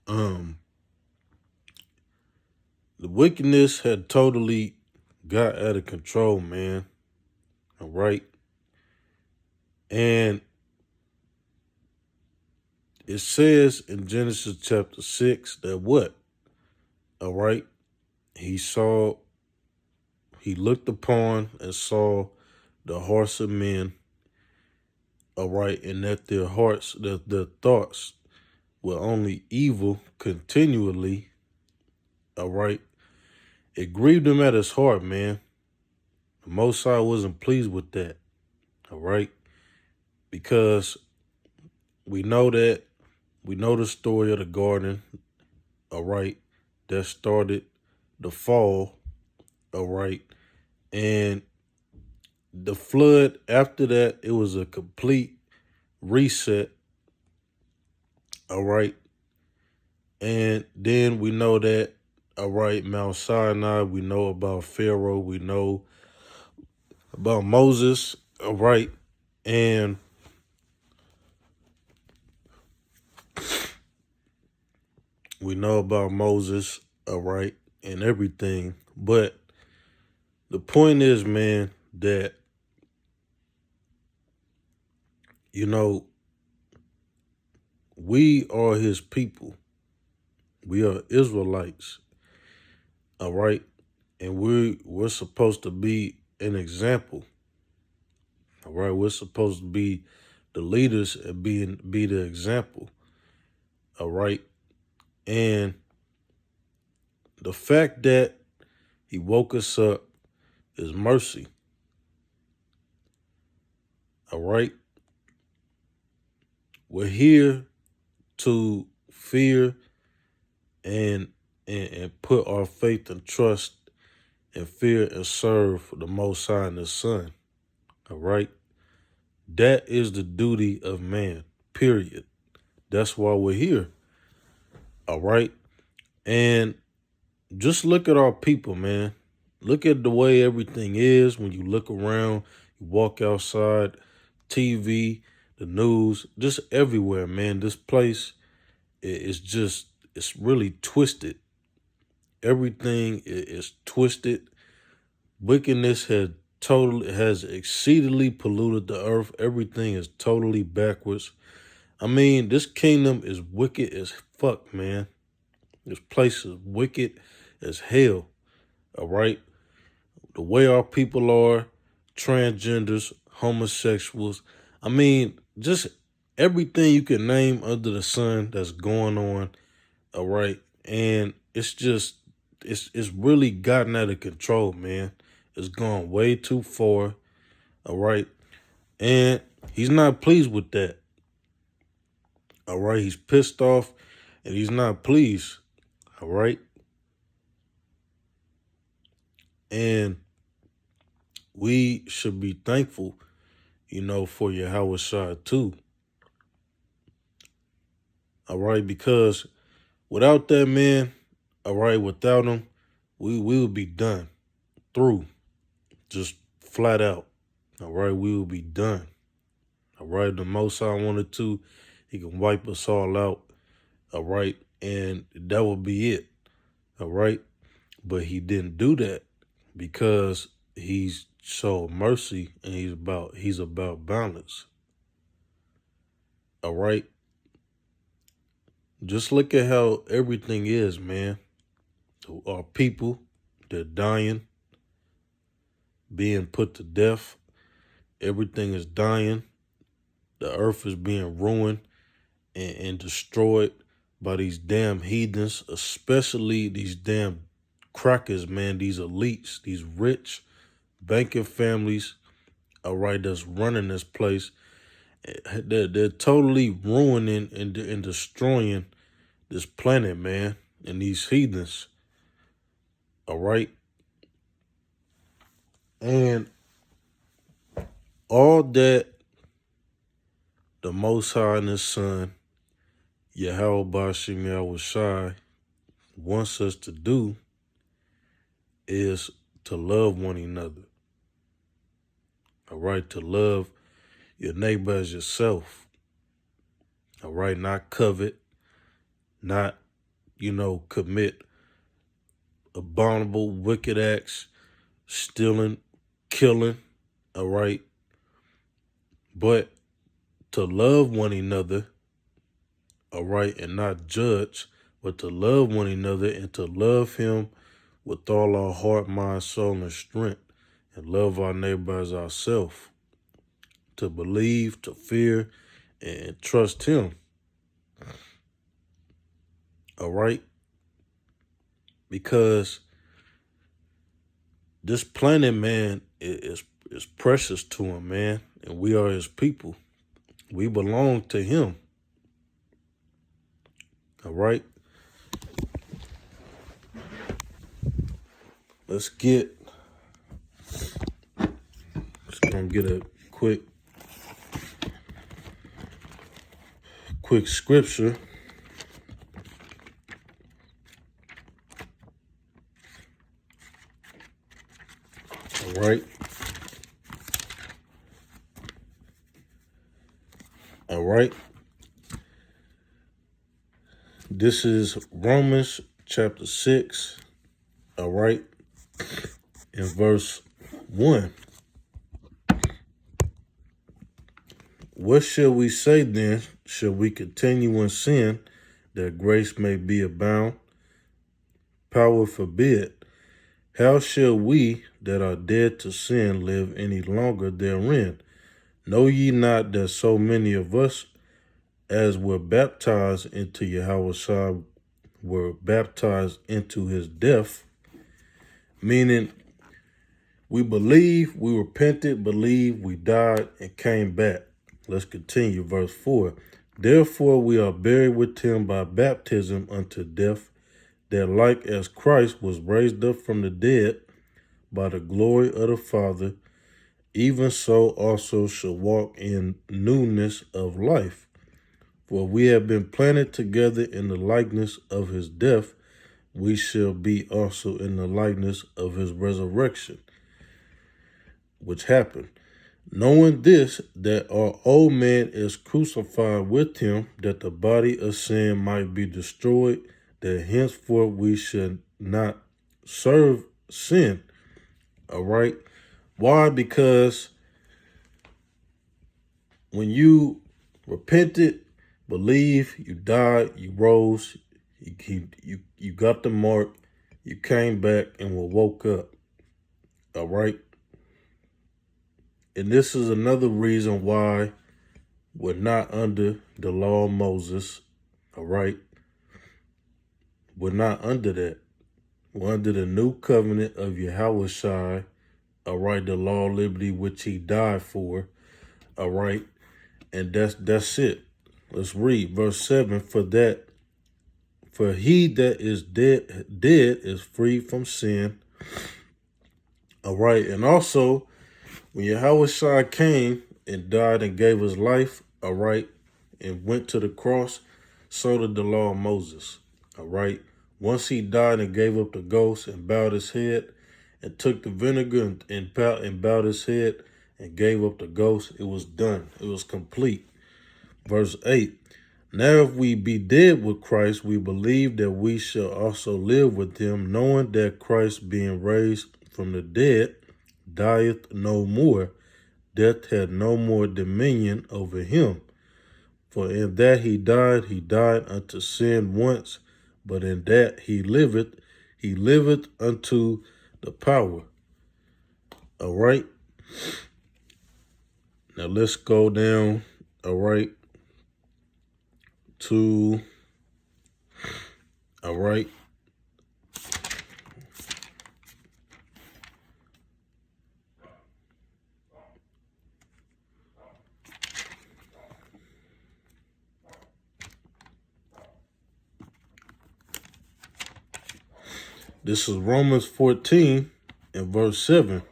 um, the wickedness had totally got out of control, man. All right. And it says in Genesis chapter 6 that what? All right. He saw, he looked upon and saw the hearts of men, all right, and that their hearts, that their thoughts were only evil continually, all right. It grieved him at his heart, man. The Most High wasn't pleased with that, all right, because we know that, we know the story of the garden, all right, that started the fall, all right, and the flood after that, it was a complete reset, all right, and then we know that, all right, Mount Sinai, we know about Pharaoh, we know about Moses, all right, and we know about Moses, all right, and everything. But the point is, man, that, you know, we are his people. We are Israelites, all right? And we're supposed to be an example, all right? We're supposed to be the leaders and be the example, all right? And the fact that he woke us up is mercy, all right? We're here to fear and and put our faith and trust and fear and serve the Most High and His Son. All right, that is the duty of man. Period. That's why we're here. All right, and just look at our people, man. Look at the way everything is when you look around, you walk outside, TV, the news, just everywhere, man. This place is just, it's really twisted. Everything is twisted. Wickedness has exceedingly polluted the earth. Everything is totally backwards. I mean, this kingdom is wicked as fuck, man. This place is wicked as hell. All right. The way our people are, transgenders, homosexuals. I mean, just everything you can name under the sun that's going on. All right. And it's just, it's really gotten out of control, man. It's gone way too far. All right. And he's not pleased with that. All right. He's pissed off and he's not pleased. All right. And we should be thankful, you know, for Yahweh Shai too. All right. Because without that man, all right, without him, we would be done through, just flat out. All right. We will be done. All right. The Most High wanted to, he can wipe us all out. All right. And that would be it. All right. But he didn't do that because he's showed mercy and he's about balance. All right. Just look at how everything is, man. Our people, they're dying, being put to death. Everything is dying. The earth is being ruined and destroyed by these damn heathens, especially these damn crackers, man, these elites, these rich banking families, all right, that's running this place. They're totally ruining and destroying this planet, man, and these heathens, all right? And all that the Most High and His Son, Yahweh Bashim Yahweh Shai, wants us to do is to love one another. All right, to love your neighbor as yourself. All right, not covet, not, commit abominable, wicked acts, stealing, killing, all right? But to love one another, all right, and not judge, but to love one another and to love him with all our heart, mind, soul, and strength, and love our neighbor as ourselves, to believe, to fear, and trust him, all right? Because this planet, man, is precious to him, man, and we are his people. We belong to him, all right? Let's gonna get a quick scripture. All right. All right. This is Romans chapter 6. All right. In verse 1. What shall we say then? Shall we continue in sin that grace may be abound? Power forbid. How shall we that are dead to sin live any longer therein? Know ye not that so many of us as were baptized into Yahushua were baptized into his death? Meaning, we believe, we repented, believed, we died, and came back. Let's continue, verse 4. Therefore we are buried with him by baptism unto death, that like as Christ was raised up from the dead by the glory of the Father, even so also shall walk in newness of life. For we have been planted together in the likeness of his death, we shall be also in the likeness of his resurrection, which happened. Knowing this, that our old man is crucified with him, that the body of sin might be destroyed, that henceforth we should not serve sin. All right? Why? Because when you repented, believe, you died, you rose, you got the mark, you came back and were woke up. All right? And this is another reason why we're not under the law of Moses. All right? We're not under that. We're under the new covenant of Yahushua. All right? The law of liberty which he died for. All right? And that's it. Let's read verse 7. For he that is dead is free from sin. All right. And also, when Yahushua came and died and gave his life, all right, and went to the cross, so did the law of Moses. All right. Once he died and gave up the ghost and bowed his head and took the vinegar and bowed his head and gave up the ghost, it was done. It was complete. Verse 8. Now if we be dead with Christ, we believe that we shall also live with him, knowing that Christ, being raised from the dead, dieth no more. Death had no more dominion over him. For in that he died unto sin once, but in that he liveth unto the power. All right. Now let's go down, all right, to, all right, this is Romans 14 and verse 7.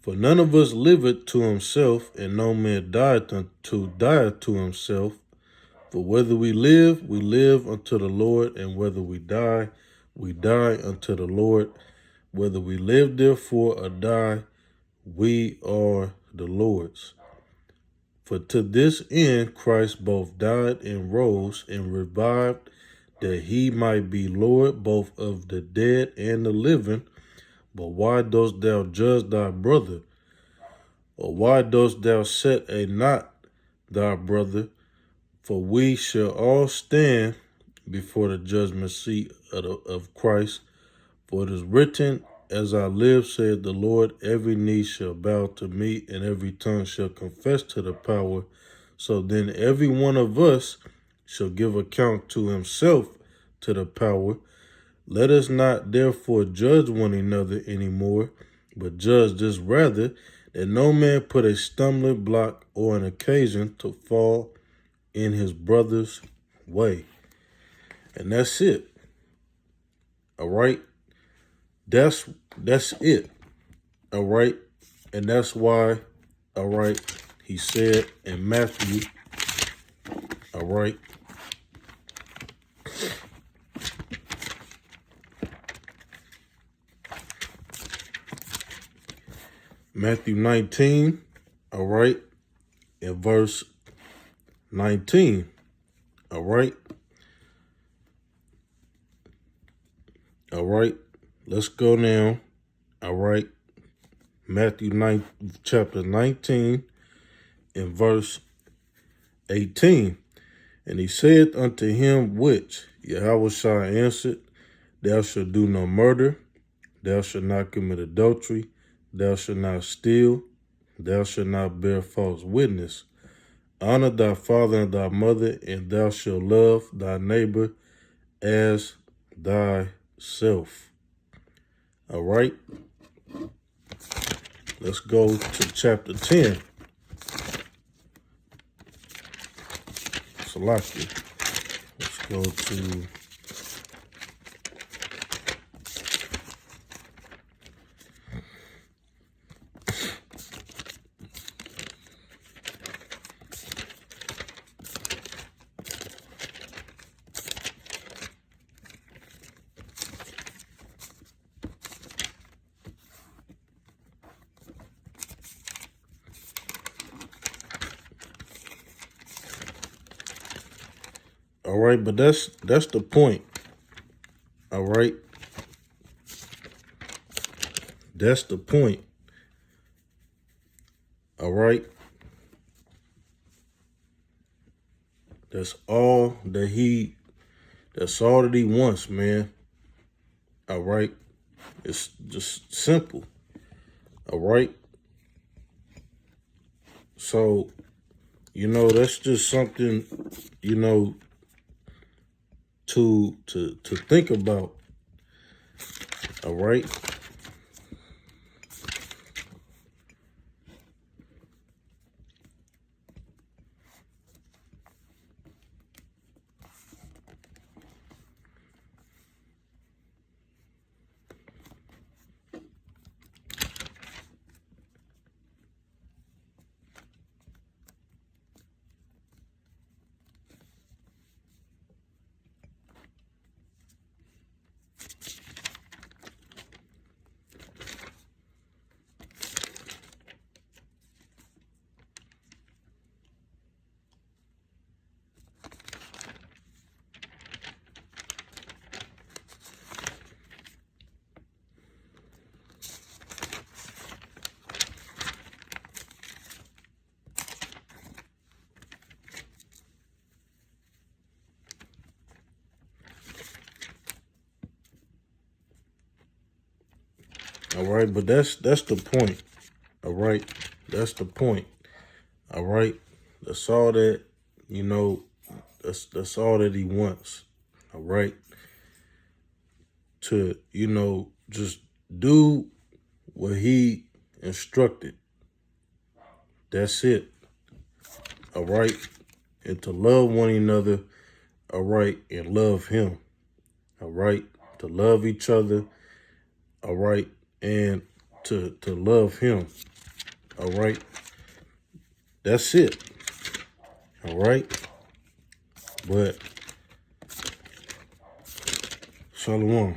For none of us liveth to himself, and no man dieth to himself. For whether we live unto the Lord, and whether we die unto the Lord. Whether we live, therefore, or die, we are the Lord's. For to this end Christ both died and rose and revived that he might be Lord both of the dead and the living. But why dost thou judge thy brother? Or why dost thou set a knot thy brother? For we shall all stand before the judgment seat of Christ. For it is written, as I live, saith the Lord, every knee shall bow to me, and every tongue shall confess to the power. So then every one of us shall give account to himself to the power. Let us not therefore judge one another anymore, but judge this rather, that no man put a stumbling block or an occasion to fall in his brother's way. And that's it. All right. That's it. All right. And that's why, all right, he said in Matthew, all right, Matthew 19, all right, in verse 19, all right, all right, let's go now, all right, Matthew 9, chapter 19, in verse 18, and he said unto him which, Yahushua answered, thou shalt do no murder, thou shalt not commit adultery, thou shalt not steal, thou shalt not bear false witness. Honor thy father and thy mother, and thou shalt love thy neighbor as thyself. All right. Let's go to chapter 10. Salaki. Let's go to all right, but that's the point. All right. That's the point. All right. That's all that he wants, man. All right. It's just simple. All right. So, that's just something, to think about. All right. All right, but that's the point. All right, that's the point. All right, that's all that That's all that he wants. All right, to just do what he instructed. That's it. All right, and to love one another. All right, and love him. All right, to love each other. All right, and to love him. All right. That's it. All right. But Shalom.